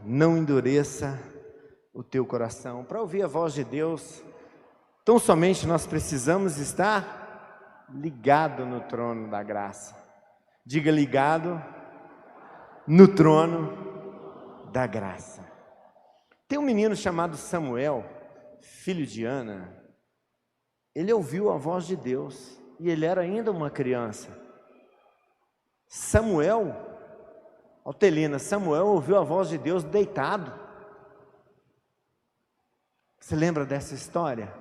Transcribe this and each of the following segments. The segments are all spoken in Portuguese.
não endureça o teu coração. Para ouvir a voz de Deus, tão somente nós precisamos estar ligado no trono da graça. Diga: ligado no trono da graça. Tem um menino chamado Samuel, filho de Ana. Ele ouviu a voz de Deus e ele era ainda uma criança. Samuel ouviu a voz de Deus deitado. Você lembra dessa história?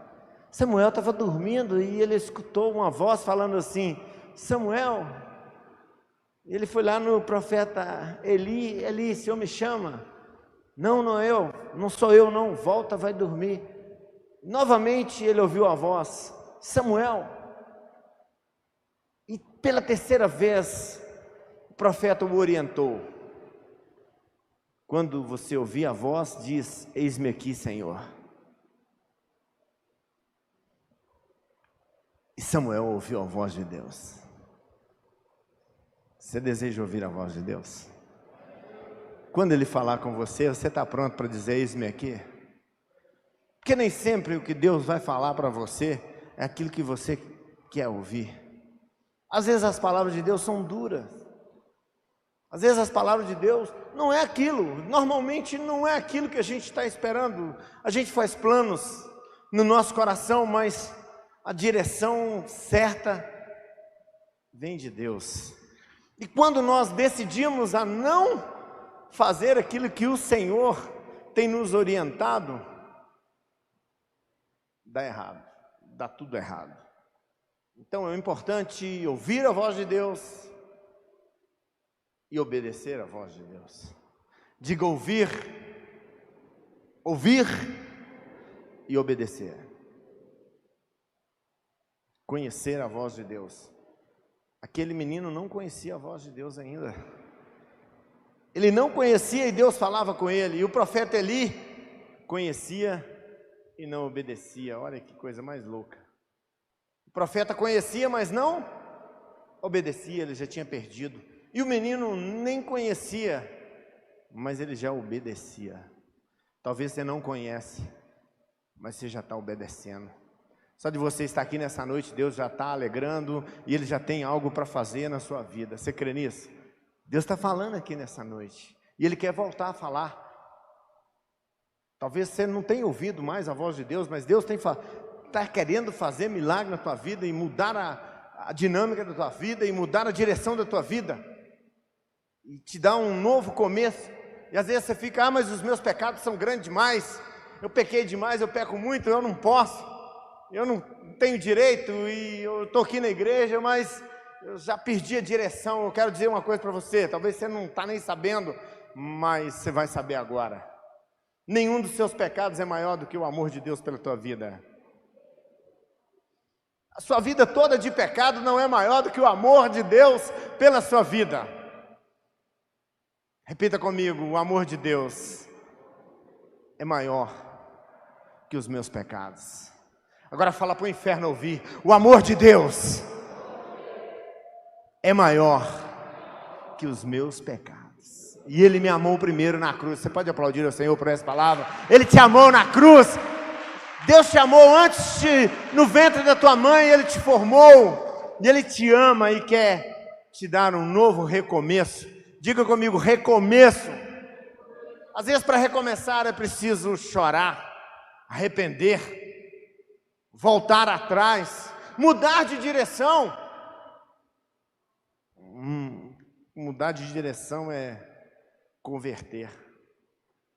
Samuel estava dormindo e ele escutou uma voz falando assim: Samuel. Ele foi lá no profeta Eli: Eli, o Senhor me chama? Não, não sou eu não, volta, vai dormir. Novamente ele ouviu a voz: Samuel. E pela terceira vez o profeta o orientou: quando você ouvir a voz, diz: eis-me aqui, Senhor. E Samuel ouviu a voz de Deus. Você deseja ouvir a voz de Deus? Quando Ele falar com você, você está pronto para dizer: eis-me aqui? Porque nem sempre o que Deus vai falar para você é aquilo que você quer ouvir. Às vezes as palavras de Deus são duras. Às vezes as palavras de Deus não é aquilo, normalmente não é aquilo que a gente está esperando. A gente faz planos no nosso coração, mas a direção certa vem de Deus. E quando nós decidimos a não fazer aquilo que o Senhor tem nos orientado, dá errado, dá tudo errado. Então é importante ouvir a voz de Deus e obedecer a voz de Deus. Diga: ouvir e obedecer. Conhecer a voz de Deus. Aquele menino não conhecia a voz de Deus ainda. Ele não conhecia e Deus falava com ele. E o profeta Eli conhecia e não obedecia. Olha que coisa mais louca. O profeta conhecia, mas não obedecia, ele já tinha perdido. E o menino nem conhecia, mas ele já obedecia. Talvez você não conhece, mas você já está obedecendo. Só de você estar aqui nessa noite, Deus já está alegrando e Ele já tem algo para fazer na sua vida. Você crê nisso? Deus está falando aqui nessa noite e Ele quer voltar a falar. Talvez você não tenha ouvido mais a voz de Deus, mas Deus está querendo fazer milagre na tua vida e mudar a dinâmica da tua vida e mudar a direção da tua vida e te dar um novo começo. E às vezes você fica: mas os meus pecados são grandes demais, eu pequei demais, eu peco muito, eu não posso, eu não tenho direito, e eu estou aqui na igreja, mas eu já perdi a direção. Eu quero dizer uma coisa para você, talvez você não está nem sabendo, mas você vai saber agora. Nenhum dos seus pecados é maior do que o amor de Deus pela tua vida. A sua vida toda de pecado não é maior do que o amor de Deus pela sua vida. Repita comigo: o amor de Deus é maior que os meus pecados. Agora fala para o inferno ouvir: o amor de Deus é maior que os meus pecados. E Ele me amou primeiro na cruz. Você pode aplaudir ao Senhor por essa palavra? Ele te amou na cruz. Deus te amou antes no ventre da tua mãe, Ele te formou, e Ele te ama e quer te dar um novo recomeço. Diga comigo: recomeço. Às vezes para recomeçar é preciso chorar, arrepender, voltar atrás, mudar de direção. Mudar de direção é converter.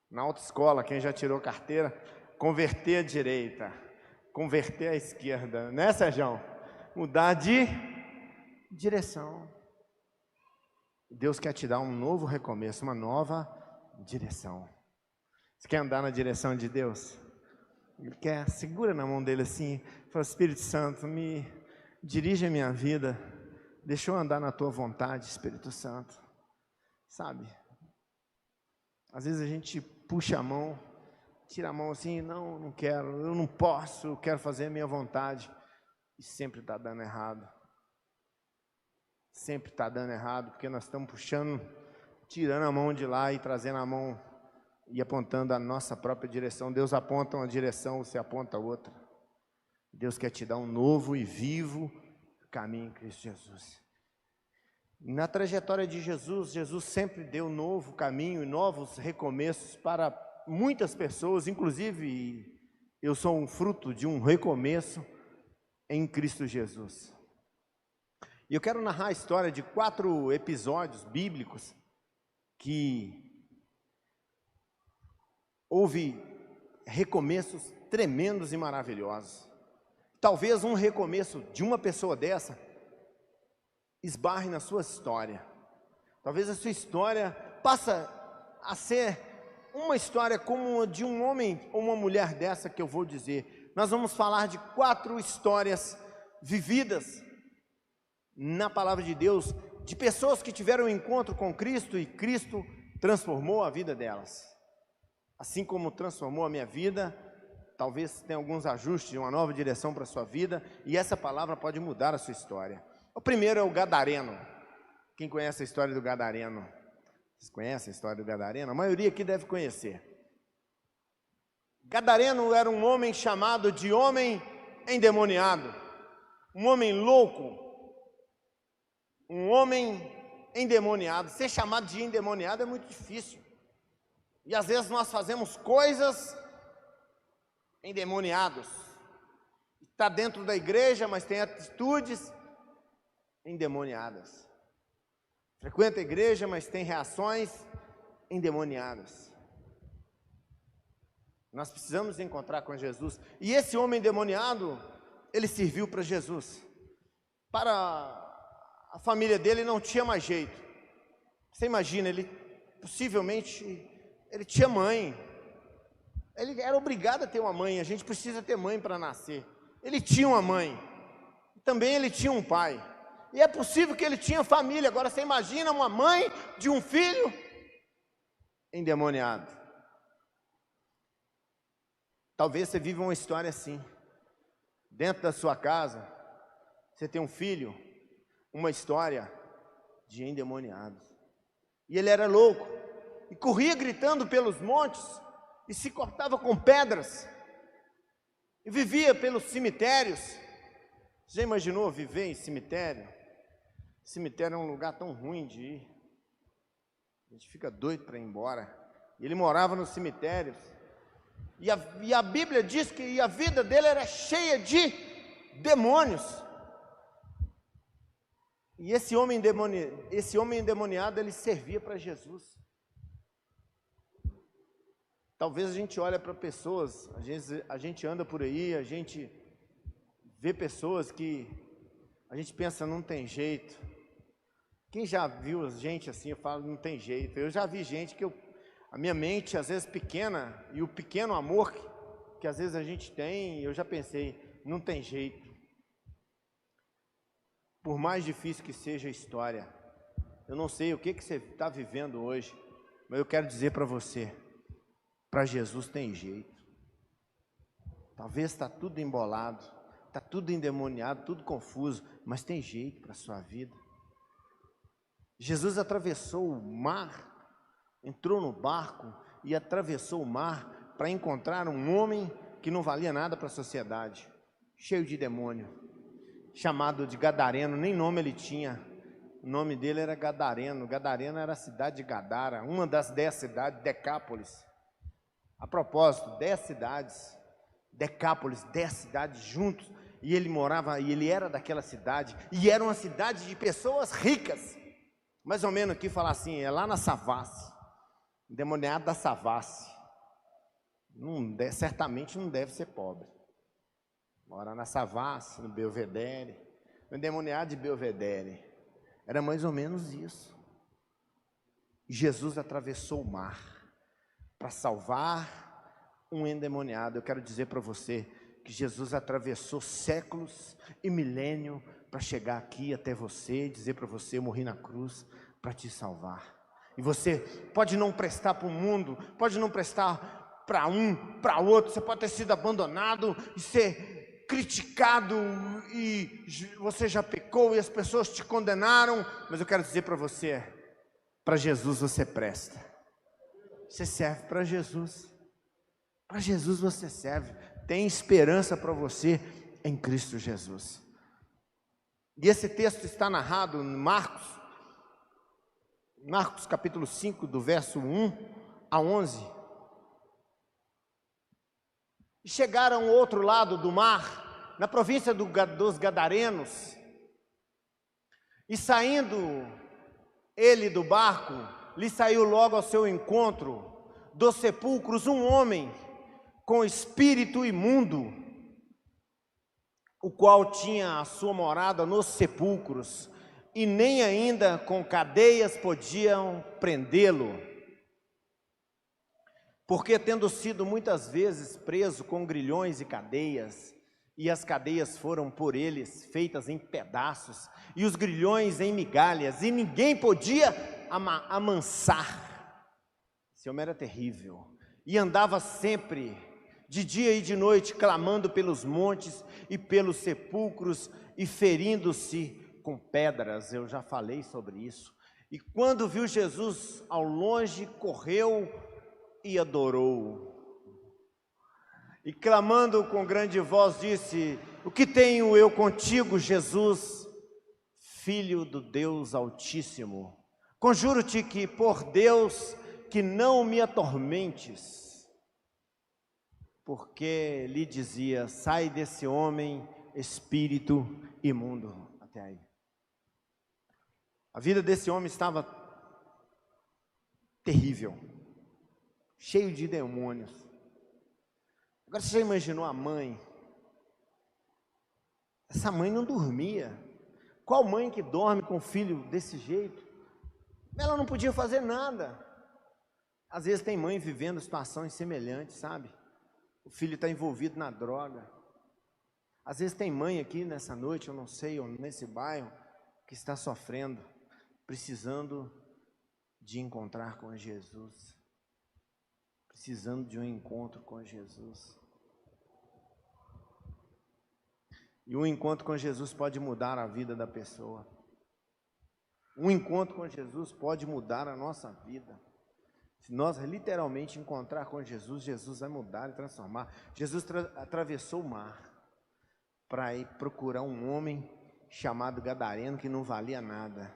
Na autoescola, quem já tirou carteira, converter à direita, converter à esquerda, né, Sérgio? Mudar de direção. Deus quer te dar um novo recomeço, uma nova direção. Você quer andar na direção de Deus? Ele quer, segura na mão dele assim, fala: Espírito Santo, me dirige a minha vida, deixa eu andar na tua vontade, Espírito Santo. Sabe? Às vezes a gente puxa a mão, tira a mão assim: não quero, eu não posso, eu quero fazer a minha vontade. E sempre está dando errado. Sempre está dando errado, porque nós estamos puxando, tirando a mão de lá e trazendo a mão e apontando a nossa própria direção. Deus aponta uma direção, você aponta outra. Deus quer te dar um novo e vivo caminho em Cristo Jesus. Na trajetória de Jesus, Jesus sempre deu um novo caminho e novos recomeços para muitas pessoas, inclusive eu sou um fruto de um recomeço em Cristo Jesus. E eu quero narrar a história de 4 episódios bíblicos que houve recomeços tremendos e maravilhosos. Talvez um recomeço de uma pessoa dessa esbarre na sua história. Talvez a sua história passe a ser uma história como a de um homem ou uma mulher dessa que eu vou dizer. Nós vamos falar de 4 histórias vividas na palavra de Deus, de pessoas que tiveram um encontro com Cristo e Cristo transformou a vida delas. Assim como transformou a minha vida, talvez tenha alguns ajustes, uma nova direção para a sua vida, e essa palavra pode mudar a sua história. O primeiro é o Gadareno. Quem conhece a história do Gadareno? Vocês conhecem a história do Gadareno? A maioria aqui deve conhecer. Gadareno era um homem chamado de homem endemoniado, um homem louco, um homem endemoniado. Ser chamado de endemoniado é muito difícil. E às vezes nós fazemos coisas endemoniados. Está dentro da igreja, mas tem atitudes endemoniadas. Frequenta a igreja, mas tem reações endemoniadas. Nós precisamos encontrar com Jesus. E esse homem endemoniado, ele serviu para Jesus. Para a família dele não tinha mais jeito. Você imagina, ele possivelmente ele tinha mãe. Ele era obrigado a ter uma mãe. A gente precisa ter mãe para nascer. Ele tinha uma mãe. Também ele tinha um pai. E é possível que ele tinha família. Agora você imagina uma mãe de um filho endemoniado. Talvez você viva uma história assim. Dentro da sua casa, você tem um filho, uma história de endemoniados. E ele era louco. E corria gritando pelos montes. E se cortava com pedras. E vivia pelos cemitérios. Você já imaginou viver em cemitério? Cemitério é um lugar tão ruim de ir. A gente fica doido para ir embora. E ele morava nos cemitérios. E a Bíblia diz que a vida dele era cheia de demônios. E esse homem endemoniado, ele servia para Jesus. Talvez a gente olhe para pessoas, a gente anda por aí, a gente vê pessoas que a gente pensa, não tem jeito. Quem já viu gente assim, eu falo, não tem jeito. Eu já vi gente que a minha mente, às vezes pequena, e o pequeno amor que às vezes a gente tem, eu já pensei, não tem jeito. Por mais difícil que seja a história, eu não sei o que você está vivendo hoje, mas eu quero dizer para você, para Jesus tem jeito. Talvez está tudo embolado, está tudo endemoniado, tudo confuso, mas tem jeito para a sua vida. Jesus atravessou o mar, entrou no barco e atravessou o mar para encontrar um homem que não valia nada para a sociedade, cheio de demônio, chamado de Gadareno, nem nome ele tinha. O nome dele era Gadareno. Gadareno era a cidade de Gadara, uma das 10 cidades, Decápolis. A propósito, 10 cidades, Decápolis, 10 cidades juntos, e ele morava, e ele era daquela cidade, e era uma cidade de pessoas ricas, mais ou menos aqui falar assim, é lá na Savassi, endemoniado da Savassi, certamente não deve ser pobre, mora na Savassi, no Belvedere, o endemoniado de Belvedere, era mais ou menos isso. Jesus atravessou o mar, para salvar um endemoniado. Eu quero dizer para você que Jesus atravessou séculos e milênio para chegar aqui até você e dizer para você, eu morri na cruz para te salvar. E você pode não prestar para o mundo, pode não prestar para um, para outro, você pode ter sido abandonado e ser criticado e você já pecou e as pessoas te condenaram, mas eu quero dizer para você, para Jesus você presta. você serve para Jesus. Para Jesus você serve. Tem esperança para você em Cristo Jesus. E esse texto está narrado em Marcos capítulo 5, do verso 1 a 11. E chegaram ao outro lado do mar, na província dos Gadarenos, e saindo ele do barco, lhe saiu logo ao seu encontro dos sepulcros um homem com espírito imundo, o qual tinha a sua morada nos sepulcros, e nem ainda com cadeias podiam prendê-lo, porque tendo sido muitas vezes preso com grilhões e cadeias, e as cadeias foram por eles feitas em pedaços, e os grilhões em migalhas, e ninguém podia amansar. Esse homem era terrível, e andava sempre, de dia e de noite, clamando pelos montes e pelos sepulcros, e ferindo-se com pedras. Eu já falei sobre isso. E quando viu Jesus ao longe, correu e adorou. E clamando com grande voz, disse: o que tenho eu contigo, Jesus, Filho do Deus Altíssimo? Conjuro-te que, por Deus, que não me atormentes. Porque lhe dizia: sai desse homem, espírito imundo. Até aí. A vida desse homem estava terrível, cheio de demônios. Agora você já imaginou a mãe? Essa mãe não dormia. Qual mãe que dorme com o filho desse jeito? Ela não podia fazer nada. Às vezes tem mãe vivendo situações semelhantes, sabe? O filho está envolvido na droga. Às vezes tem mãe aqui nessa noite, eu não sei, ou nesse bairro, que está sofrendo, precisando de encontrar com Jesus. Precisando de um encontro com Jesus. E um encontro com Jesus pode mudar a vida da pessoa. Um encontro com Jesus pode mudar a nossa vida. Se nós literalmente encontrar com Jesus, Jesus vai mudar e transformar. Jesus atravessou o mar para ir procurar um homem chamado Gadareno que não valia nada.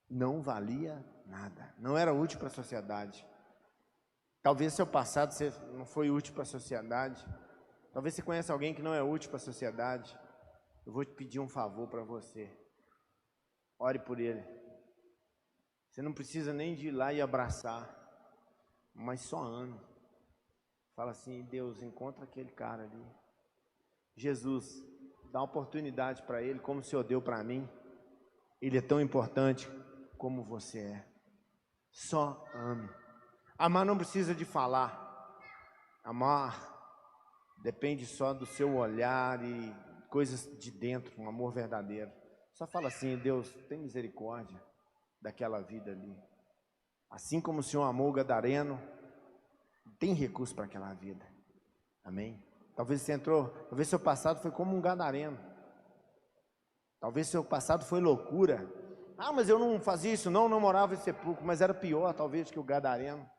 Não valia nada. Não era útil para a sociedade. Talvez seu passado não foi útil para a sociedade. Talvez você conheça alguém que não é útil para a sociedade. Eu vou te pedir um favor para você. Ore por ele. Você não precisa nem de ir lá e abraçar, mas só ame. Fala assim: Deus, encontra aquele cara ali. Jesus, dá oportunidade para ele, como o Senhor deu para mim. Ele é tão importante como você é. Só ame. Amar não precisa de falar. Amar depende só do seu olhar e coisas de dentro, um amor verdadeiro. Só fala assim: Deus, tem misericórdia daquela vida ali. Assim como o Senhor amou o Gadareno, tem recurso para aquela vida. Amém? Talvez você entrou, talvez seu passado foi como um Gadareno. Talvez seu passado foi loucura. Ah, mas eu não fazia isso não morava em sepulcro, mas era pior talvez que o Gadareno.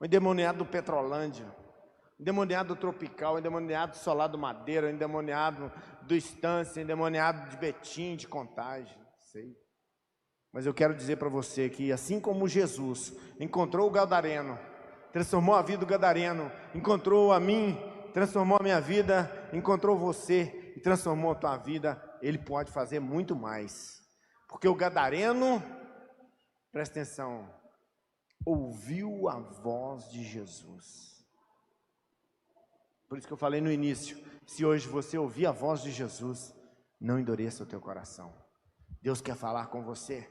O endemoniado do Petrolândia, o endemoniado do Tropical, o endemoniado do Solado Madeira, o endemoniado do Estância, o endemoniado de Betim, de Contagem, sei. Mas eu quero dizer para você que assim como Jesus encontrou o Gadareno, transformou a vida do Gadareno, encontrou a mim, transformou a minha vida, encontrou você e transformou a tua vida, ele pode fazer muito mais. Porque o Gadareno, presta atenção, ouviu a voz de Jesus. Por isso que eu falei no início, se hoje você ouvir a voz de Jesus, não endureça o teu coração. Deus quer falar com você.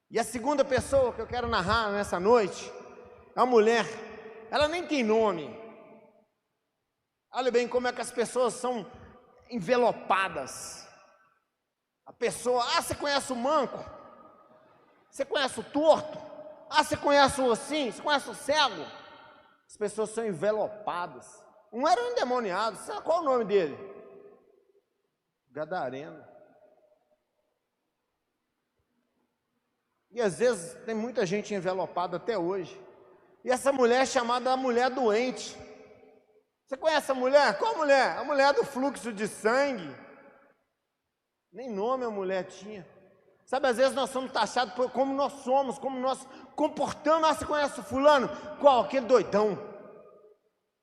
E a segunda pessoa que eu quero narrar nessa noite é uma mulher, ela nem tem nome. Olha bem como é que as pessoas são envelopadas. A pessoa, você conhece o manco? Você conhece o torto? Você conhece o assim? Você conhece o cego? As pessoas são envelopadas. Um era um endemoniado, sabe qual é o nome dele? Gadareno. E às vezes tem muita gente envelopada até hoje. E essa mulher é chamada a mulher doente. Você conhece a mulher? Qual mulher? A mulher do fluxo de sangue. Nem nome a mulher tinha. Sabe, às vezes nós somos taxados por como nós somos, como nós comportamos. Ah, você conhece o fulano? Qual? Aquele doidão.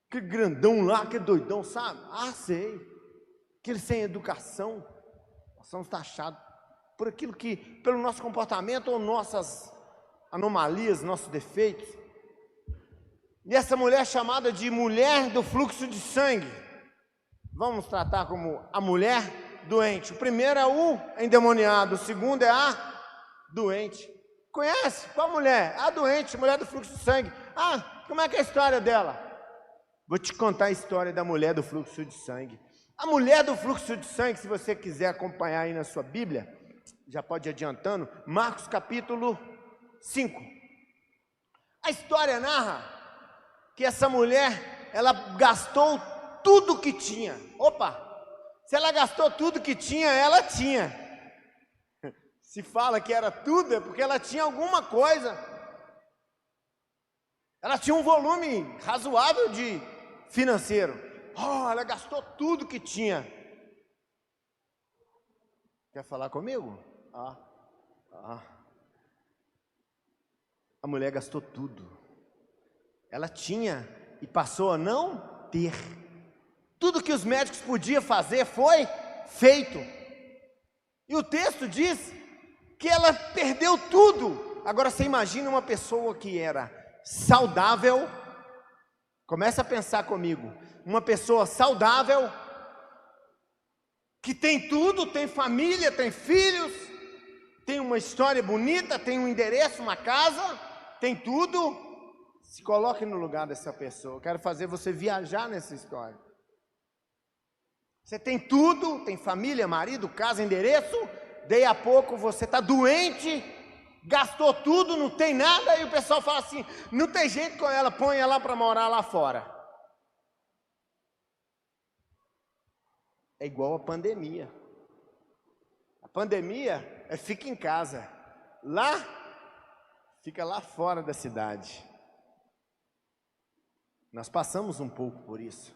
Aquele grandão lá, aquele doidão, sabe? Ah, sei. Aquele sem educação. Nós somos taxados por aquilo que, pelo nosso comportamento ou nossas anomalias, nossos defeitos. E essa mulher é chamada de mulher do fluxo de sangue. Vamos tratar como a mulher doente. O primeiro é o endemoniado, o segundo é a doente. Conhece? Qual mulher? A doente, mulher do fluxo de sangue. Ah, como é que é a história dela? Vou te contar a história da mulher do fluxo de sangue. A mulher do fluxo de sangue, se você quiser acompanhar aí na sua Bíblia, já pode ir adiantando, Marcos capítulo 5. A história narra que essa mulher, ela gastou tudo que tinha. Opa! Se ela gastou tudo que tinha, ela tinha. Se fala que era tudo, é porque ela tinha alguma coisa. Ela tinha um volume razoável de financeiro. Oh, ela gastou tudo que tinha. Quer falar comigo? A mulher gastou tudo. Ela tinha e passou a não ter. Tudo que os médicos podiam fazer foi feito. E o texto diz que ela perdeu tudo. Agora você imagina uma pessoa que era saudável. Começa a pensar comigo. Uma pessoa saudável, que tem tudo, tem família, tem filhos, tem uma história bonita, tem um endereço, uma casa, tem tudo. Se coloque no lugar dessa pessoa. Eu quero fazer você viajar nessa história. Você tem tudo, tem família, marido, casa, endereço. Daí a pouco você está doente, gastou tudo, não tem nada. E o pessoal fala assim, não tem jeito com ela, põe ela para morar lá fora. É igual a pandemia. A pandemia é fica em casa. Lá, fica lá fora da cidade. Nós passamos um pouco por isso.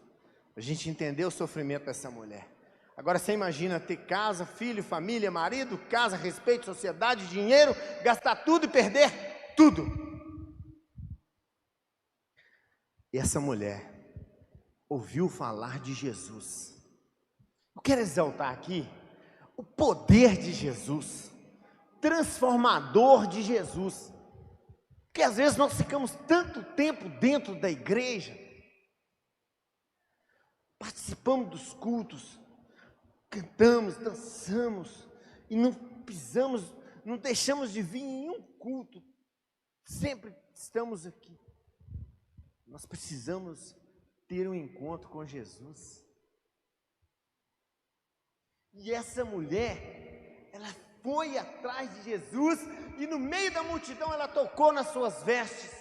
A gente entendeu o sofrimento dessa mulher. Agora você imagina ter casa, filho, família, marido, casa, respeito, sociedade, dinheiro, gastar tudo e perder tudo. E essa mulher ouviu falar de Jesus. Eu quero exaltar aqui o poder de Jesus, transformador de Jesus. Porque às vezes nós ficamos tanto tempo dentro da igreja, participamos dos cultos, cantamos, dançamos, e não pisamos, não deixamos de vir em um culto, sempre estamos aqui. Nós precisamos ter um encontro com Jesus. E essa mulher, ela foi atrás de Jesus, e no meio da multidão ela tocou nas suas vestes.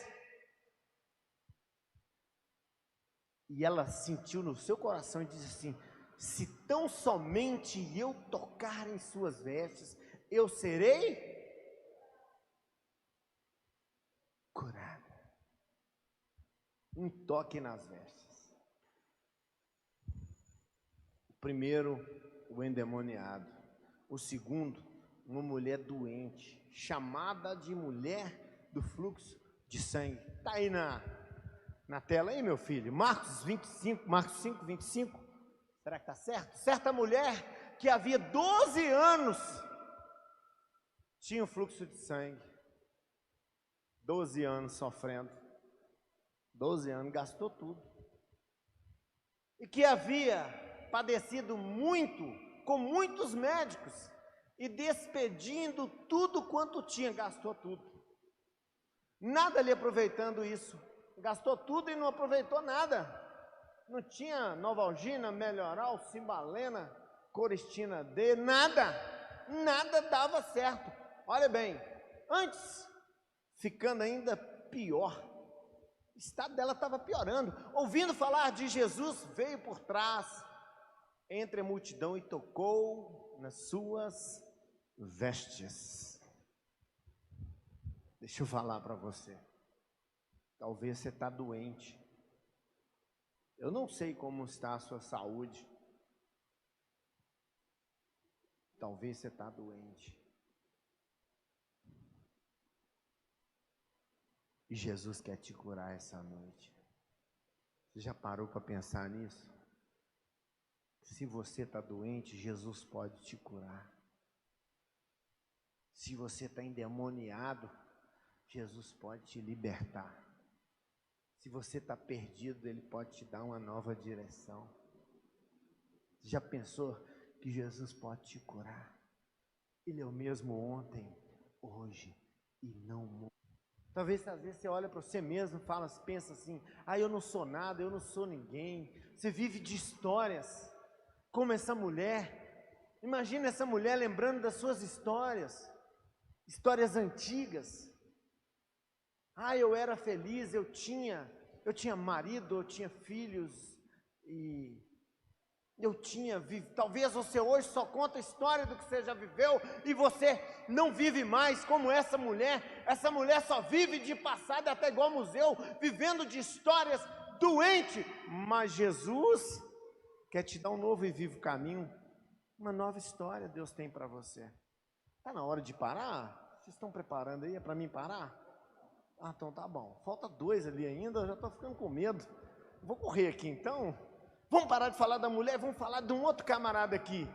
E ela sentiu no seu coração e disse assim, se tão somente eu tocar em suas vestes, eu serei curada. Um toque nas vestes. O primeiro, o endemoniado. O segundo, uma mulher doente, chamada de mulher do fluxo de sangue. Está aí na tela aí, meu filho, Marcos 5, 25, será que está certo? Certa mulher que havia 12 anos tinha um fluxo de sangue, 12 anos sofrendo, 12 anos, gastou tudo, e que havia padecido muito, com muitos médicos, e despedindo tudo quanto tinha, gastou tudo, nada lhe aproveitando isso. Gastou tudo e não aproveitou nada. Não tinha Novalgina, Melhoral, Cimbalena, Coristina D, nada. Nada dava certo. Olha bem, antes, ficando ainda pior. O estado dela estava piorando. Ouvindo falar de Jesus, veio por trás, entre a multidão e tocou nas suas vestes. Deixa eu falar para você. Talvez você está doente. Eu não sei como está a sua saúde. Talvez você está doente. E Jesus quer te curar essa noite. Você já parou para pensar nisso? Se você está doente, Jesus pode te curar. Se você está endemoniado, Jesus pode te libertar. Se você está perdido, Ele pode te dar uma nova direção. Você já pensou que Jesus pode te curar? Ele é o mesmo ontem, hoje e não morre. Talvez às vezes você olha para você mesmo e pensa assim, eu não sou nada, eu não sou ninguém. Você vive de histórias, como essa mulher. Imagina essa mulher lembrando das suas histórias antigas. Eu era feliz, eu tinha marido, eu tinha filhos, e eu tinha vivido. Talvez você hoje só conta a história do que você já viveu, e você não vive mais como essa mulher. Essa mulher só vive de passado, até igual museu, vivendo de histórias, doente. Mas Jesus quer te dar um novo e vivo caminho, uma nova história Deus tem para você. Está na hora de parar? Vocês estão preparando aí? É para mim parar? Então tá bom. Falta 2 ali ainda, eu já estou ficando com medo. Vou correr aqui então. Vamos parar de falar da mulher, vamos falar de um outro camarada aqui.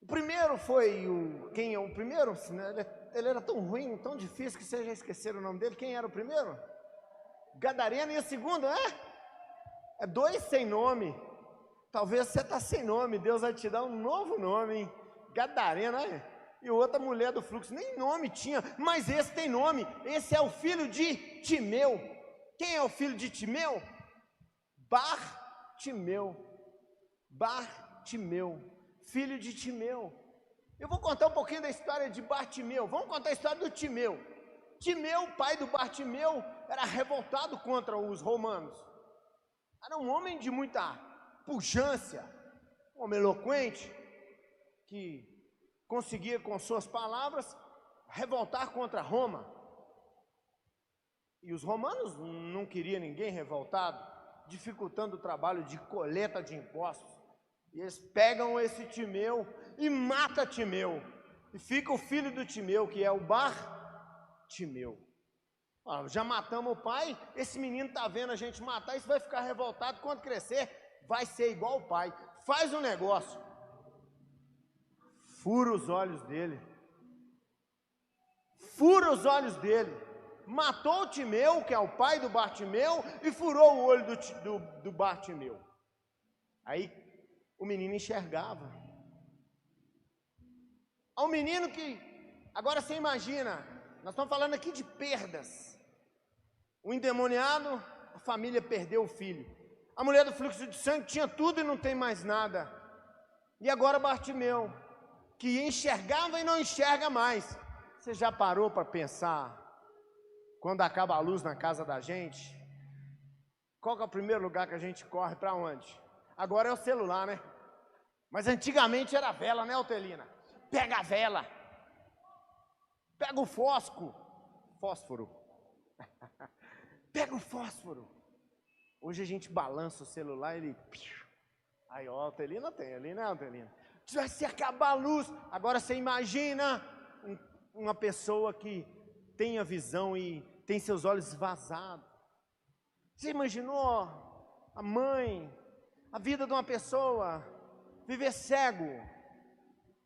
O primeiro foi quem é o primeiro? Ele era tão ruim, tão difícil que vocês já esqueceram o nome dele. Quem era o primeiro? Gadareno. E o segundo, é 2 sem nome. Talvez você está sem nome, Deus vai te dar um novo nome, hein? Gadareno, E outra mulher do fluxo, nem nome tinha, mas esse tem nome. Esse é o filho de Timeu. Quem é o filho de Timeu? Bartimeu, filho de Timeu. Eu vou contar um pouquinho da história de Bartimeu. Vamos contar a história do Timeu. Timeu, pai do Bartimeu, era revoltado contra os romanos. Era um homem de muita pujança, um homem eloquente, que conseguia com suas palavras revoltar contra Roma. E os romanos não queriam ninguém revoltado, dificultando o trabalho de coleta de impostos. E eles pegam esse Timeu e matam Timeu. E fica o filho do Timeu, que é o Bartimeu. Já matamos o pai, esse menino está vendo a gente matar, isso vai ficar revoltado. Quando crescer, vai ser igual o pai. Faz um negócio. Fura os olhos dele. Matou o Timeu, que é o pai do Bartimeu, e furou o olho do Bartimeu. Aí o menino enxergava. Ao menino que, agora você imagina, nós estamos falando aqui de perdas. O endemoniado, a família perdeu o filho. A mulher do fluxo de sangue tinha tudo e não tem mais nada. E agora Bartimeu, que enxergava e não enxerga mais. Você já parou para pensar? Quando acaba a luz na casa da gente, qual que é o primeiro lugar que a gente corre? Para onde? Agora é o celular, né? Mas antigamente era a vela, né, Otelina? Pega a vela. Pega o fósforo. Pega o fósforo. Hoje a gente balança o celular e ele... Aí, ó, a Otelina tem ali, né, Otelina? Vai se acabar a luz. Agora você imagina uma pessoa que tem a visão e tem seus olhos vazados. Você imaginou a mãe, a vida de uma pessoa, viver cego?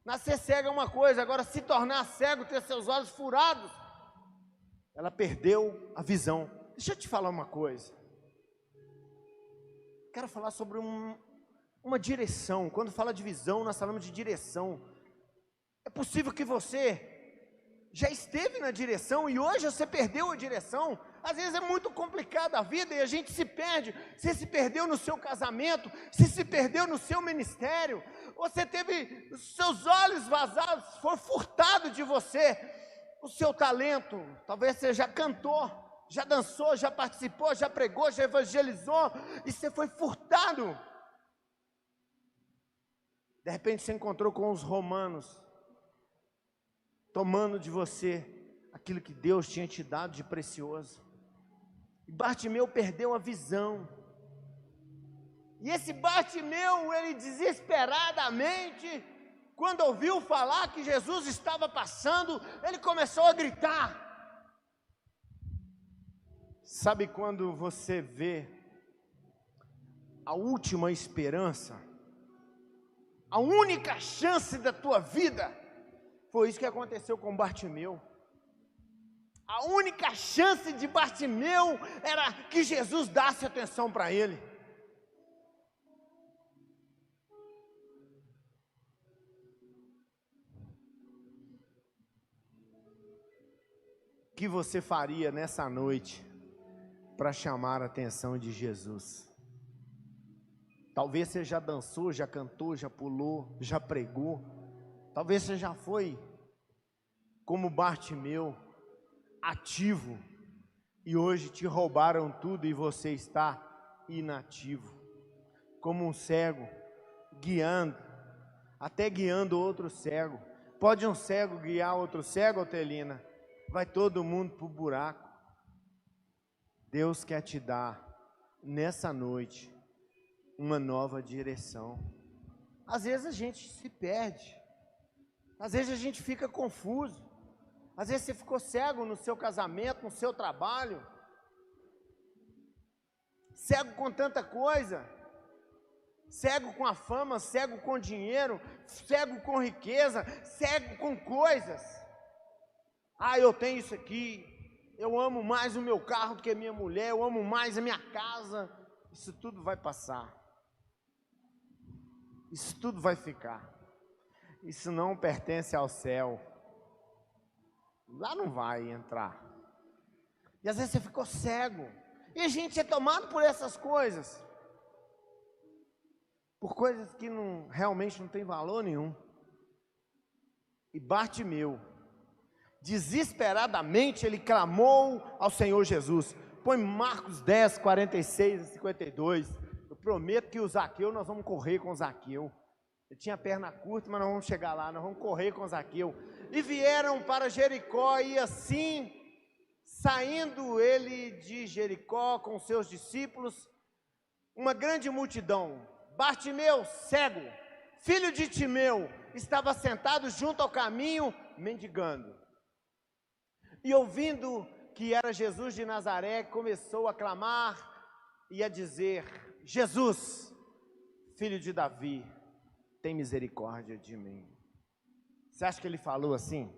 Nascer cego é uma coisa, agora se tornar cego, ter seus olhos furados, ela perdeu a visão. Deixa eu te falar uma coisa. Quero falar sobre uma direção. Quando fala de visão, nós falamos de direção. É possível que você já esteve na direção e hoje você perdeu a direção. Às vezes é muito complicada a vida e a gente se perde. Você se perdeu no seu casamento, você se perdeu no seu ministério, você teve os seus olhos vazados, foi furtado de você o seu talento. Talvez você já cantou, já dançou, já participou, já pregou, já evangelizou e você foi furtado. De repente você encontrou com os romanos tomando de você aquilo que Deus tinha te dado de precioso. E Bartimeu perdeu a visão. E esse Bartimeu, ele desesperadamente, quando ouviu falar que Jesus estava passando, ele começou a gritar. Sabe quando você vê a última esperança, a única chance da tua vida? Foi isso que aconteceu com Bartimeu. A única chance de Bartimeu era que Jesus desse atenção para ele. O que você faria nessa noite para chamar a atenção de Jesus? Talvez você já dançou, já cantou, já pulou, já pregou. Talvez você já foi como Bartimeu, ativo, e hoje te roubaram tudo e você está inativo. Como um cego, guiando, até guiando outro cego. Pode um cego guiar outro cego, Otelina? Vai todo mundo para o buraco. Deus quer te dar, nessa noite, uma nova direção. Às vezes a gente se perde. Às vezes a gente fica confuso. Às vezes você ficou cego no seu casamento, no seu trabalho. Cego com tanta coisa. Cego com a fama, cego com dinheiro, cego com riqueza, cego com coisas. Ah, eu tenho isso aqui. Eu amo mais o meu carro do que a minha mulher. Eu amo mais a minha casa. Isso tudo vai passar. Isso tudo vai ficar. Isso não pertence ao céu. Lá não vai entrar. E às vezes você ficou cego. E a gente é tomado por essas coisas. Por coisas que realmente não tem valor nenhum. E Bartimeu, desesperadamente, ele clamou ao Senhor Jesus. Põe Marcos 10, 46 e 52. Eu prometo que o Zaqueu, nós vamos correr com o Zaqueu. Ele tinha perna curta, mas nós vamos chegar lá, nós vamos correr com o Zaqueu. E vieram para Jericó, e assim, saindo ele de Jericó com seus discípulos, uma grande multidão. Bartimeu, cego, filho de Timeu, estava sentado junto ao caminho, mendigando. E ouvindo que era Jesus de Nazaré, começou a clamar e a dizer: Jesus, filho de Davi, tem misericórdia de mim. Você acha que ele falou assim?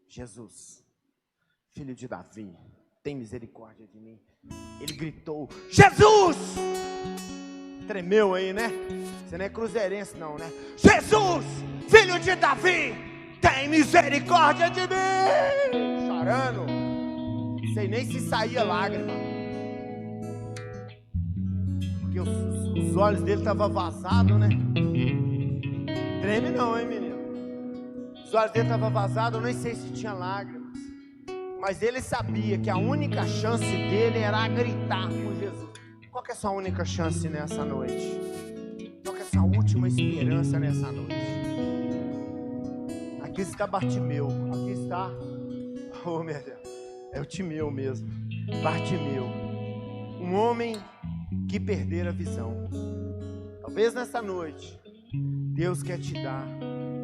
Jesus, filho de Davi, tem misericórdia de mim. Ele gritou: Jesus! Tremeu aí, né? Você não é cruzeirense não, né? Jesus, filho de Davi, tem misericórdia de mim! Chorando. Não sei nem se saía lágrima. Porque os olhos dele estavam vazados, né? Treme não, hein, menino? Os olhos dele estavam vazados, eu nem sei se tinha lágrimas. Mas ele sabia que a única chance dele era gritar com Jesus. Qual que é a sua única chance nessa noite? Qual que é a sua última esperança nessa noite? Aqui está Bartimeu. Aqui está... Oh, meu Deus. É o Timeu mesmo. Bartimeu. Um homem que perdera a visão. Talvez nessa noite, Deus quer te dar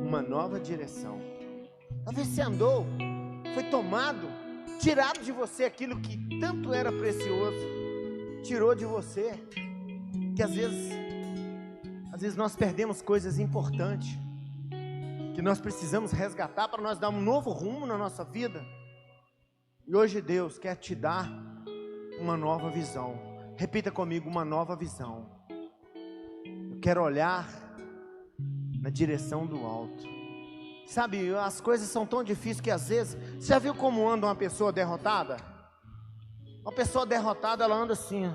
uma nova direção. Talvez você andou, foi tomado, tirado de você aquilo que tanto era precioso. Tirou de você, que às vezes nós perdemos coisas importantes, que nós precisamos resgatar para nós dar um novo rumo na nossa vida. E hoje Deus quer te dar uma nova visão. Repita comigo: uma nova visão. Eu quero olhar na direção do alto. Sabe, as coisas são tão difíceis que às vezes... Você já viu como anda uma pessoa derrotada? Uma pessoa derrotada, ela anda assim,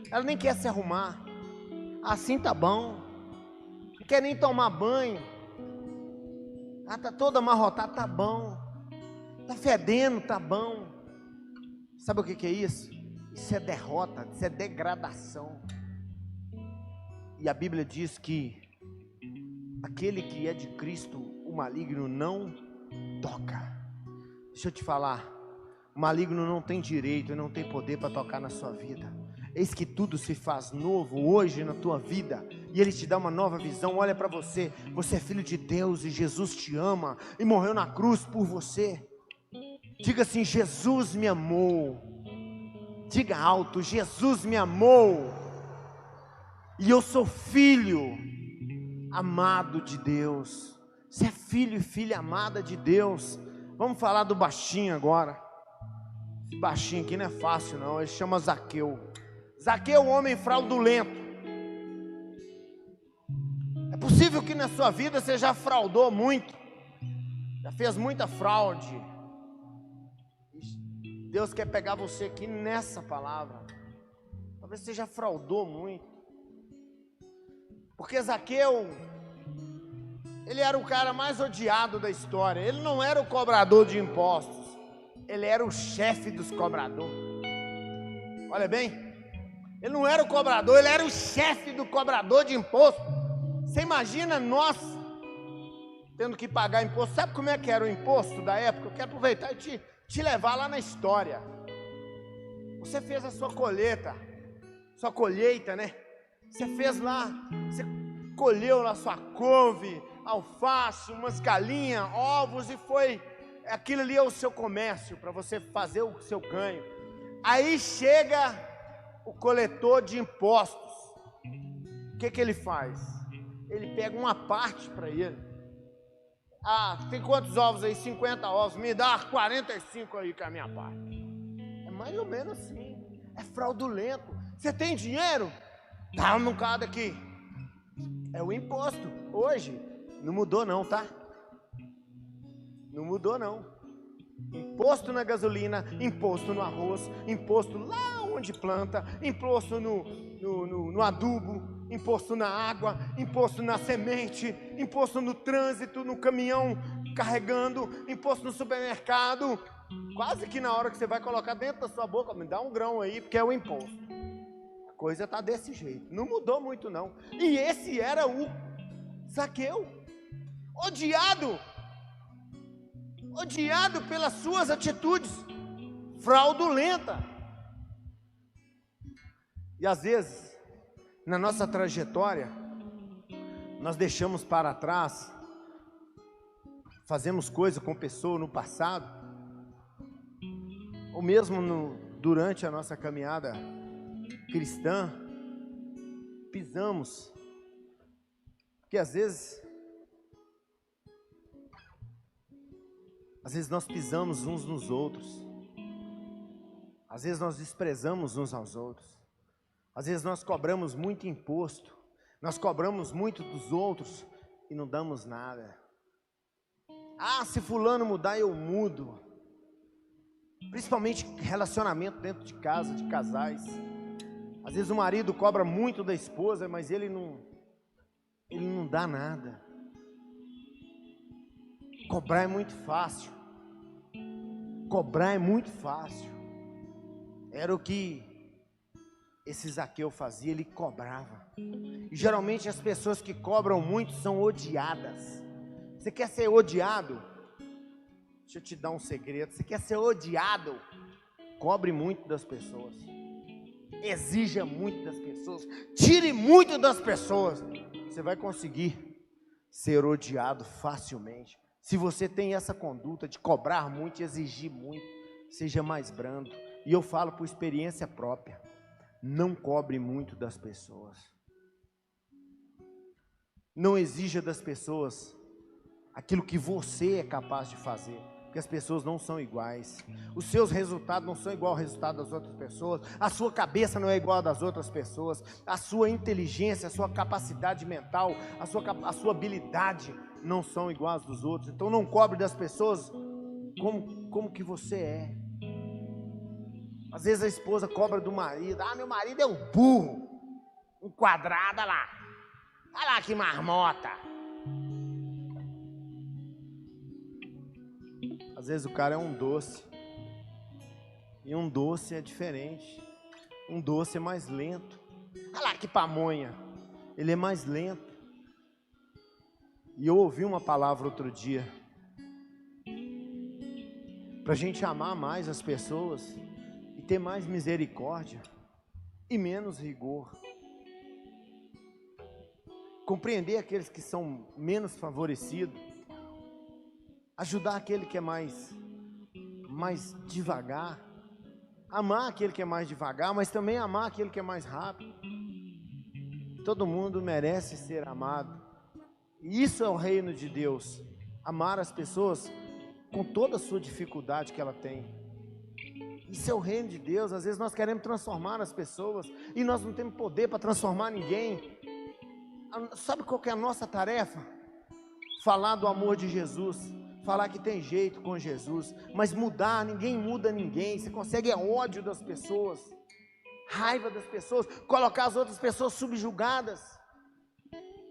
ela nem quer se arrumar. Assim tá bom. Não quer nem tomar banho. Ah, tá toda amarrotada, tá bom. Tá fedendo, tá bom. Sabe o que é isso? Isso é derrota, isso é degradação. E a Bíblia diz que aquele que é de Cristo, o maligno não toca. Deixa eu te falar, o maligno não tem direito e não tem poder para tocar na sua vida. Eis que tudo se faz novo hoje na tua vida, e Ele te dá uma nova visão. Olha para você, você é filho de Deus e Jesus te ama e morreu na cruz por você. Diga assim: Jesus me amou. Diga alto: Jesus me amou, e eu sou filho amado de Deus. Você é filho e filha amada de Deus. Vamos falar do baixinho agora. Esse baixinho aqui não é fácil não, ele chama Zaqueu. Zaqueu, um homem fraudulento. É possível que na sua vida você já fraudou muito, já fez muita fraude. Deus quer pegar você aqui nessa palavra. Talvez você já fraudou muito. Porque Zaqueu, ele era o cara mais odiado da história. Ele não era o cobrador de impostos, ele era o chefe dos cobradores. Olha bem, ele não era o cobrador, ele era o chefe do cobrador de imposto. Você imagina nós tendo que pagar imposto? Sabe como é que era o imposto da época? Eu quero aproveitar e te levar lá na história. Você fez a sua colheita, né? Você fez lá, você colheu lá sua couve, alface, umas galinhas, ovos, e foi, aquilo ali é o seu comércio, para você fazer o seu ganho. Aí chega o coletor de impostos. O que ele faz? Ele pega uma parte para ele. Ah, tem quantos ovos aí? 50 ovos, me dá 45 aí, que é a minha parte. É mais ou menos assim, é fraudulento. Você tem dinheiro? Dá um bocado aqui. É o imposto. Hoje não mudou não, tá? Não mudou não. Imposto na gasolina, imposto no arroz, imposto lá onde planta, imposto no adubo, imposto na água, imposto na semente, imposto no trânsito, no caminhão carregando, imposto no supermercado. Quase que na hora que você vai colocar dentro da sua boca, me dá um grão aí, porque é o imposto. A coisa está desse jeito, não mudou muito não. E esse era o Zaqueu, odiado pelas suas atitudes fraudulentas. E às vezes, na nossa trajetória, nós deixamos para trás, fazemos coisa com pessoa no passado, ou mesmo durante a nossa caminhada cristã, pisamos, porque às vezes nós pisamos uns nos outros, às vezes nós desprezamos uns aos outros, às vezes nós cobramos muito imposto, nós cobramos muito dos outros e não damos nada. Ah, se fulano mudar eu mudo. Principalmente relacionamento dentro de casa, de casais. Às vezes o marido cobra muito da esposa, mas ele não dá nada. Cobrar é muito fácil. Cobrar é muito fácil. Era o que esse Zaqueu fazia, ele cobrava. E geralmente as pessoas que cobram muito são odiadas. Você quer ser odiado? Deixa eu te dar um segredo. Você quer ser odiado? Cobre muito das pessoas. Exija muito das pessoas. Tire muito das pessoas. Você vai conseguir ser odiado facilmente. Se você tem essa conduta de cobrar muito e exigir muito, seja mais brando. E eu falo por experiência própria. Não cobre muito das pessoas. Não exija das pessoas aquilo que você é capaz de fazer. Porque as pessoas não são iguais. Os seus resultados não são igual ao resultado das outras pessoas. A sua cabeça não é igual à das outras pessoas. A sua inteligência, a sua capacidade mental, a sua habilidade não são iguais às dos outros. Então não cobre das pessoas como que você é. Às vezes a esposa cobra do marido. Ah, meu marido é um burro, um quadrado, olha lá. Olha lá que marmota. Às vezes o cara é um doce. E um doce é diferente. Um doce é mais lento. Olha lá que pamonha. Ele é mais lento. E eu ouvi uma palavra outro dia. para a gente amar mais as pessoas e ter mais misericórdia e menos rigor. Compreender aqueles que são menos favorecidos, ajudar aquele que é mais devagar, amar aquele que é mais devagar, mas também amar aquele que é mais rápido. Todo mundo merece ser amado, e isso é o reino de Deus, amar as pessoas com toda a sua dificuldade que ela tem. Isso é o reino de Deus. Às vezes nós queremos transformar as pessoas e nós não temos poder para transformar ninguém. Sabe qual que é a nossa tarefa? Falar do amor de Jesus, falar que tem jeito com Jesus, mas mudar, ninguém muda ninguém. Você consegue ódio das pessoas, raiva das pessoas, colocar as outras pessoas subjugadas,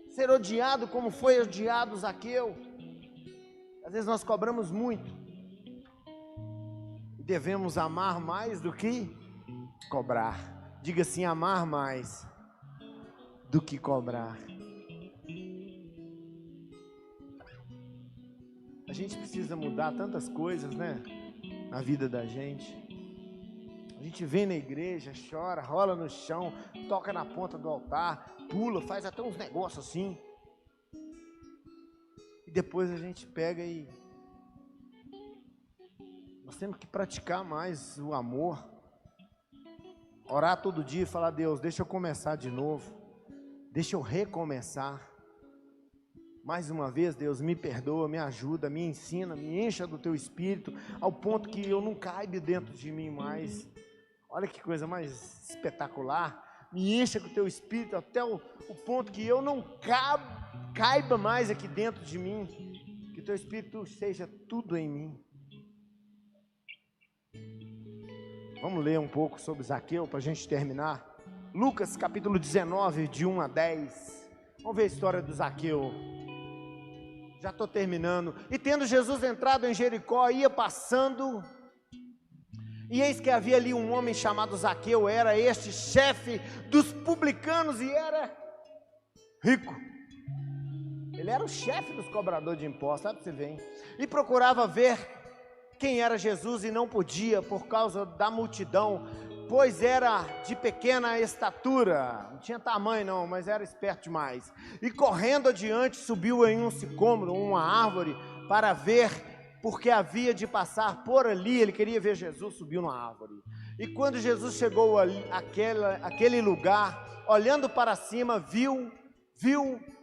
ser odiado como foi odiado Zaqueu. Às vezes nós cobramos muito, devemos amar mais do que cobrar. Diga assim: amar mais do que cobrar. A gente precisa mudar tantas coisas, né, na vida da gente. A gente vem na igreja, chora, rola no chão, toca na ponta do altar, pula, faz até uns negócios assim. E depois a gente pega e nós temos que praticar mais o amor. Orar todo dia e falar: Deus, deixa eu começar de novo, deixa eu recomeçar. Mais uma vez, Deus, me perdoa, me ajuda, me ensina, me encha do teu Espírito, ao ponto que eu não caiba dentro de mim mais. Olha que coisa mais espetacular. Me encha com o teu Espírito até o ponto que eu não caiba mais aqui dentro de mim. Que o teu Espírito seja tudo em mim. Vamos ler um pouco sobre Zaqueu para a gente terminar. Lucas capítulo 19, de 1 a 10. Vamos ver a história do Zaqueu. Já estou terminando. E tendo Jesus entrado em Jericó, ia passando, e eis que havia ali um homem chamado Zaqueu. Era este chefe dos publicanos e era rico. Ele era o chefe dos cobradores de impostos, sabe para você ver, hein? E procurava ver quem era Jesus e não podia por causa da multidão, pois era de pequena estatura, não tinha tamanho não, mas era esperto demais. E correndo adiante, subiu em um sicômoro, uma árvore, para ver, porque havia de passar por ali. Ele queria ver Jesus, subiu na árvore. E quando Jesus chegou àquele lugar, olhando para cima, viu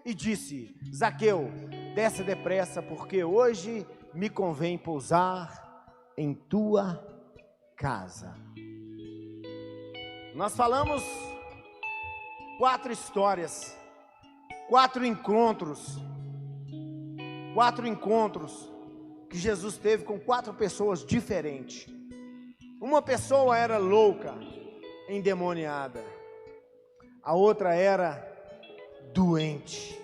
e disse: Zaqueu, desce depressa, porque hoje me convém pousar em tua casa. Nós falamos 4 histórias, 4 encontros que Jesus teve com 4 pessoas diferentes. Uma pessoa era louca, endemoniada, a outra era doente,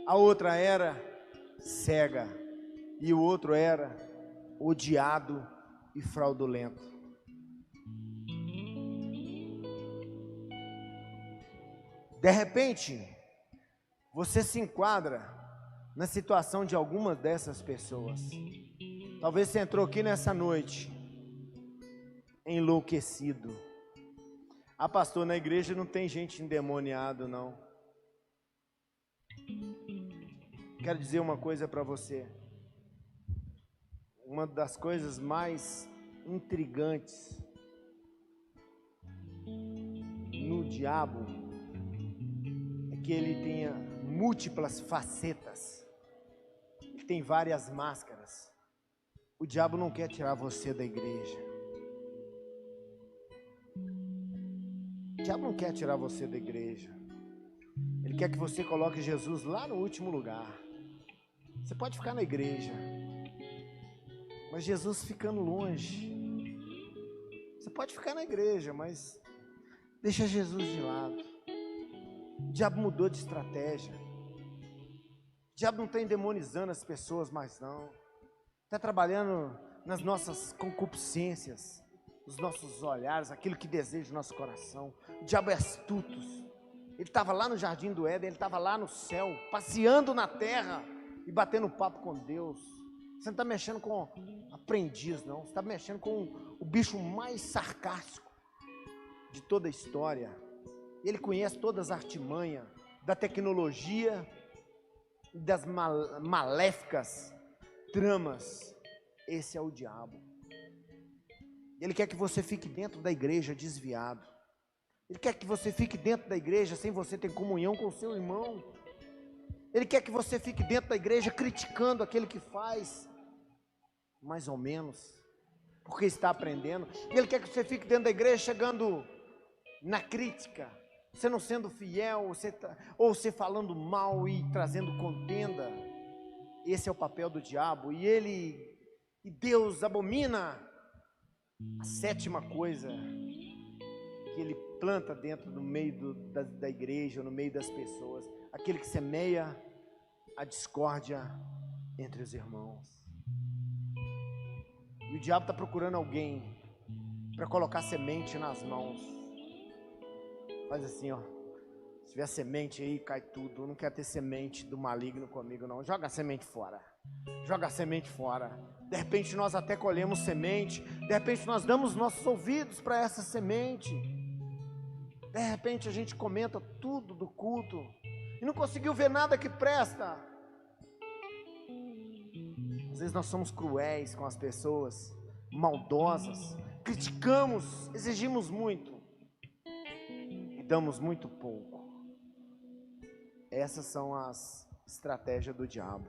a outra era cega e o outro era odiado e fraudulento. De repente, você se enquadra na situação de alguma dessas pessoas. Talvez você entrou aqui nessa noite enlouquecido. Ah, pastor, na igreja não tem gente endemoniada, não. Quero dizer uma coisa para você. Uma das coisas mais intrigantes no diabo é que ele tenha múltiplas facetas. Ele tem várias máscaras. O diabo não quer tirar você da igreja. O diabo não quer tirar você da igreja. Ele quer que você coloque Jesus lá no último lugar. Você pode ficar na igreja, mas Jesus ficando longe. Você pode ficar na igreja, mas deixa Jesus de lado. O diabo mudou de estratégia. O diabo não está endemonizando as pessoas mais não. Está trabalhando nas nossas concupiscências, nos nossos olhares, aquilo que deseja o nosso coração. O diabo é astuto. Ele estava lá no jardim do Éden, ele estava lá no céu, passeando na terra e batendo papo com Deus. Você não está mexendo com aprendiz, não. Você está mexendo com o bicho mais sarcástico de toda a história. Ele conhece todas as artimanhas da tecnologia, das maléficas tramas. Esse é o diabo. Ele quer que você fique dentro da igreja desviado. Ele quer que você fique dentro da igreja sem você ter comunhão com o seu irmão. Ele quer que você fique dentro da igreja criticando aquele que faz mais ou menos, porque está aprendendo. Ele quer que você fique dentro da igreja chegando na crítica, você não sendo fiel, ou você falando mal e trazendo contenda. Esse é o papel do diabo. E Deus abomina a sétima coisa que ele planta dentro do meio da igreja, no meio das pessoas, aquele que semeia a discórdia entre os irmãos. E o diabo está procurando alguém para colocar semente nas mãos. Faz assim, ó. Se tiver semente aí, cai tudo. Eu não quero ter semente do maligno comigo, não. Joga a semente fora. Joga a semente fora. De repente nós até colhemos semente. De repente nós damos nossos ouvidos para essa semente. De repente a gente comenta tudo do culto e não conseguiu ver nada que presta. Às vezes nós somos cruéis com as pessoas, maldosas, criticamos, exigimos muito e damos muito pouco. Essas são as estratégias do diabo.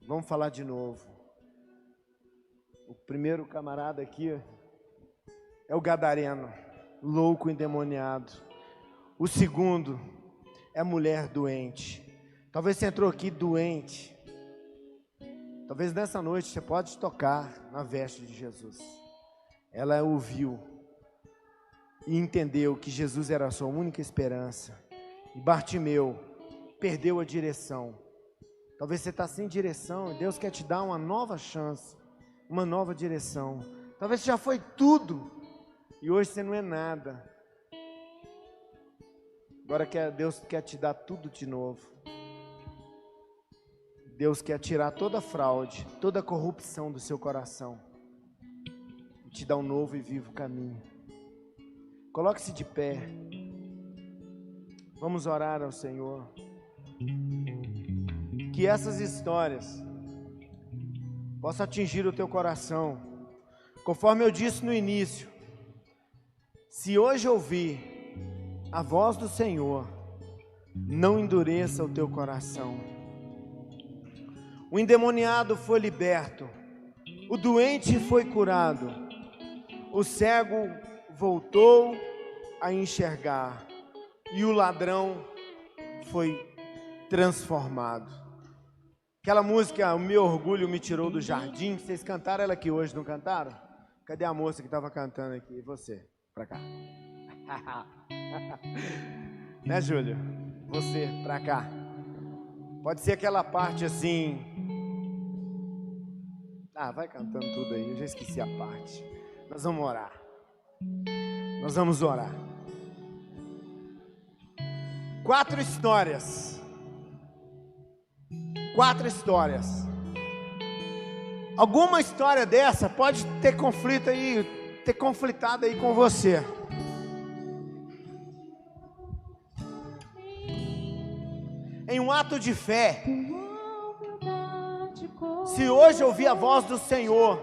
Vamos falar de novo. O primeiro camarada aqui é o gadareno, louco, endemoniado. O segundo é a mulher doente. Talvez você entrou aqui doente. Talvez nessa noite você pode tocar na veste de Jesus. Ela ouviu e entendeu que Jesus era a sua única esperança. E Bartimeu perdeu a direção. Talvez você está sem direção e Deus quer te dar uma nova chance, uma nova direção. Talvez já foi tudo e hoje você não é nada. Agora Deus quer te dar tudo de novo. Deus quer tirar toda a fraude, toda a corrupção do seu coração e te dar um novo e vivo caminho. Coloque-se de pé. Vamos orar ao Senhor. Que essas histórias possam atingir o teu coração. Conforme eu disse no início, se hoje ouvir a voz do Senhor, não endureça o teu coração. O endemoniado foi liberto, o doente foi curado, o cego voltou a enxergar e o ladrão foi transformado. Aquela música, O Meu Orgulho Me Tirou do Jardim, vocês cantaram ela aqui hoje, não cantaram? Cadê a moça que estava cantando aqui? E você? Pra cá. Né, Júlio? Você, pra cá. Pode ser aquela parte assim. Vai cantando tudo aí, eu já esqueci a parte. Nós vamos orar. Nós vamos orar. 4 histórias. 4 histórias. Alguma história dessa pode ter conflito aí, ter conflitado aí com você. Em um ato de fé, se hoje ouvir a voz do Senhor,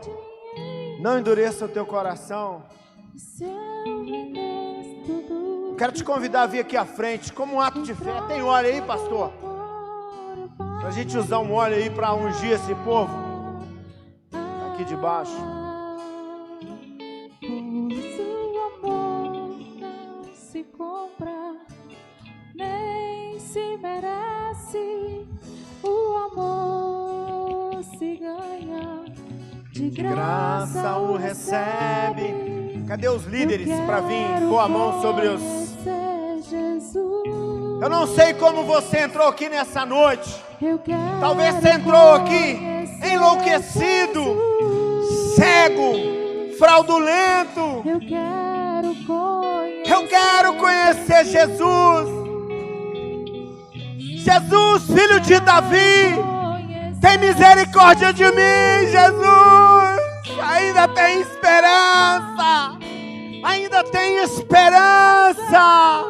não endureça o teu coração. Quero te convidar a vir aqui à frente, como um ato de fé. Tem óleo aí, pastor? Pra gente usar um óleo aí para ungir esse povo. Tá aqui debaixo. O amor não se compra, nem se merece. O amor se ganha, de graça o recebe. Cadê os líderes para vir pôr a mão sobre os... Eu não sei como você entrou aqui nessa noite. Talvez você entrou aqui enlouquecido, cego, fraudulento. Eu quero conhecer Jesus. Jesus, filho de Davi. Tem misericórdia de mim, Jesus. Ainda tem esperança. Ainda tem esperança.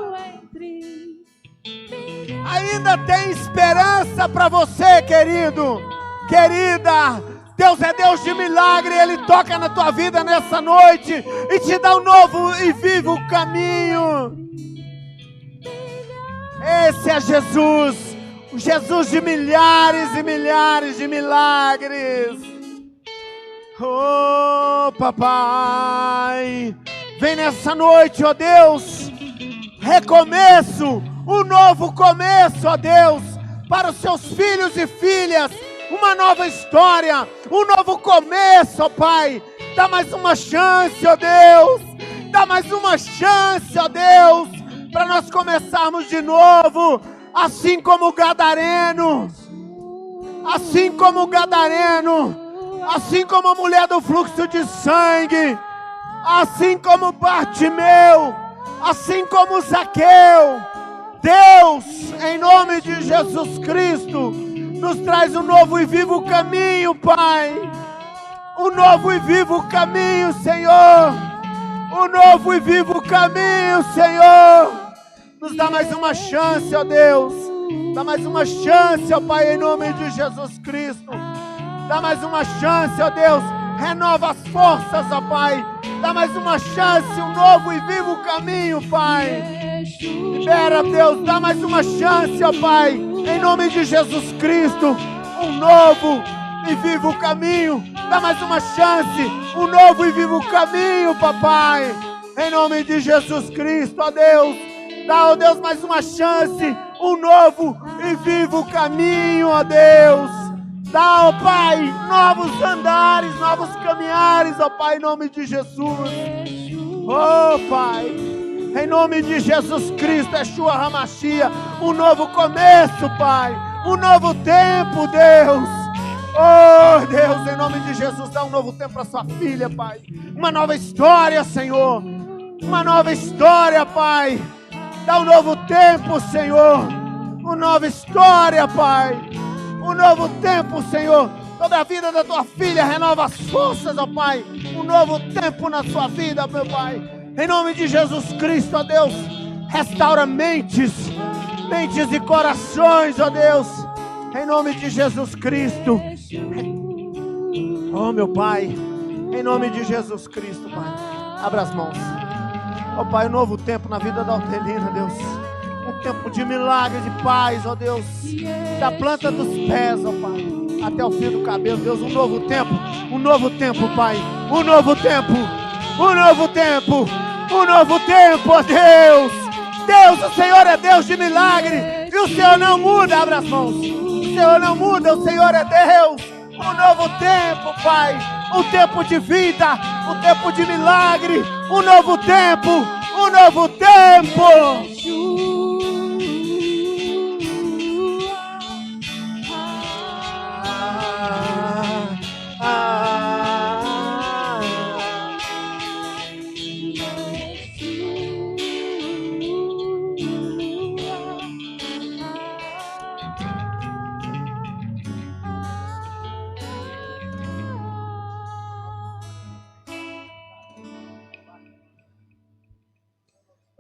Ainda tem esperança para você, querido, querida. Deus é Deus de milagre. Ele toca na tua vida nessa noite e te dá um novo e vivo caminho. Esse é Jesus, o Jesus de milhares e milhares de milagres. Oh, papai, vem nessa noite, ó Deus, recomeço, um novo começo, ó Deus, para os seus filhos e filhas, uma nova história, um novo começo, ó Pai. Dá mais uma chance, ó Deus, dá mais uma chance, ó Deus, para nós começarmos de novo, assim como o gadareno, assim como o gadareno, assim como a mulher do fluxo de sangue, assim como Bartimeu, assim como Zaqueu. Deus, em nome de Jesus Cristo, nos traz um novo e vivo caminho, Pai. Um novo e vivo caminho, Senhor. Um novo e vivo caminho, Senhor. Nos dá mais uma chance, ó Deus. Dá mais uma chance, ó Pai, em nome de Jesus Cristo. Dá mais uma chance, ó Deus. Renova as forças, ó Pai. Dá mais uma chance, um novo e vivo caminho, Pai. Libera, Deus, dá mais uma chance, ó Pai. Em nome de Jesus Cristo, um novo e vivo caminho. Dá mais uma chance, um novo e vivo caminho, papai. Em nome de Jesus Cristo, ó Deus. Dá, ó Deus, mais uma chance, um novo e vivo caminho, ó Deus. Dá, ó Pai, novos andares, novos caminhares, ó Pai, em nome de Jesus. Oh, Pai, em nome de Jesus Cristo, Yeshua HaMashiach, um novo começo, Pai, um novo tempo, Deus. Oh, Deus, em nome de Jesus, dá um novo tempo para sua filha, Pai. Uma nova história, Senhor. Uma nova história, Pai. Dá um novo tempo, Senhor. Uma nova história, Pai. Um novo tempo, Senhor. Toda a vida da tua filha renova as forças, ó Pai. Um novo tempo na sua vida, meu Pai. Em nome de Jesus Cristo, ó Deus. Restaura mentes e corações, ó Deus. Em nome de Jesus Cristo. Oh, meu Pai. Em nome de Jesus Cristo, Pai. Abra as mãos. Ó Pai, um novo tempo na vida da Altelina, Deus. Um tempo de milagre, de paz, ó Deus. Da planta dos pés, ó Pai, até o fio do cabelo, Deus. Um novo tempo, Pai. Um novo tempo, um novo tempo, um novo tempo, ó Deus. Deus, o Senhor é Deus de milagre. E o Senhor não muda, abra as mãos. O Senhor não muda, o Senhor é Deus. Um novo tempo, Pai. Um tempo de vida, um tempo de milagre. Um novo tempo, um novo tempo.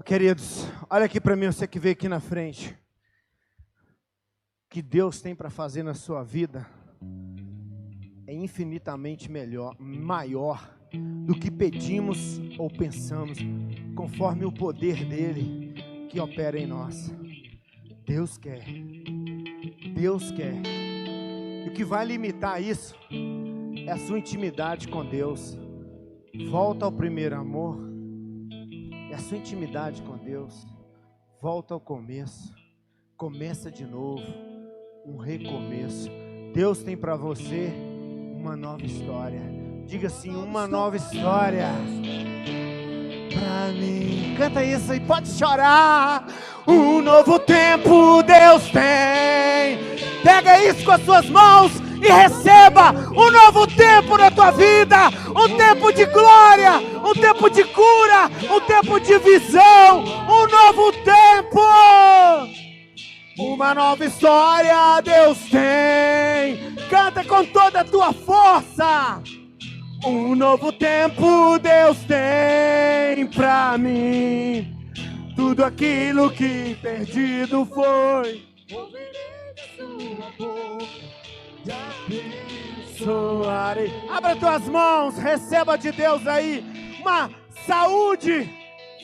Queridos, olha aqui para mim, você que veio aqui na frente. O que Deus tem para fazer na sua vida é infinitamente maior do que pedimos ou pensamos, conforme o poder dele que opera em nós. Deus quer. Deus quer. E o que vai limitar isso é a sua intimidade com Deus. Volta ao primeiro amor. É a sua intimidade com Deus. Volta ao começo. Começa de novo. Um recomeço. Deus tem para você uma nova história. Diga assim, uma nova história para mim. Canta isso e pode chorar. Um novo tempo Deus tem. Pega isso com as suas mãos e receba um novo tempo na tua vida. Um tempo de glória, um tempo de cura, um tempo de visão, um novo tempo. Uma nova história Deus tem. Canta com toda a tua força. Um novo tempo Deus tem pra mim. Tudo aquilo que perdido foi, ouvirei de sua boca, te abençoarei. Abra tuas mãos, receba de Deus aí uma saúde,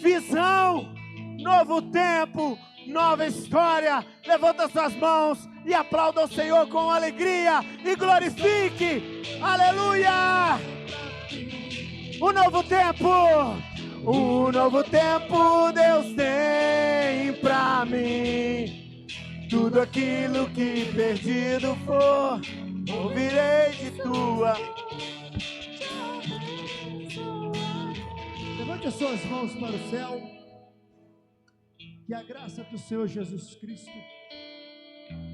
visão, novo tempo, nova história. Levanta suas mãos e aplauda o Senhor com alegria e glorifique. Aleluia! Um novo tempo Deus tem pra mim. Tudo aquilo que perdido for, ouvirei de tua. Levante as suas mãos para o céu. Que a graça do Senhor Jesus Cristo,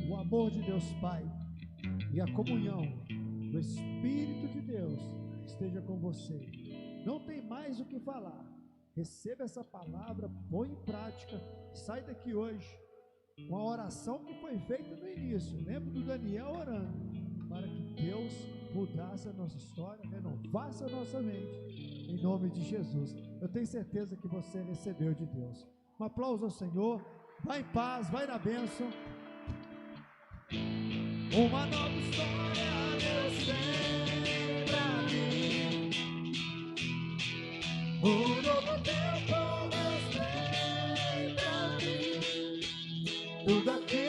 o amor de Deus Pai e a comunhão do Espírito de Deus esteja com você. Não tem mais o que falar. Receba essa palavra, põe em prática. Sai daqui hoje com a oração que foi feita no início. Lembra do Daniel orando para que Deus mudasse a nossa história, renovasse a nossa mente, em nome de Jesus. Eu tenho certeza que você recebeu de Deus. Um aplauso ao Senhor. Vai em paz, vai na bênção. Uma nova história Deus tem pra mim. Um novo tempo Deus tem pra mim. Tudo aquilo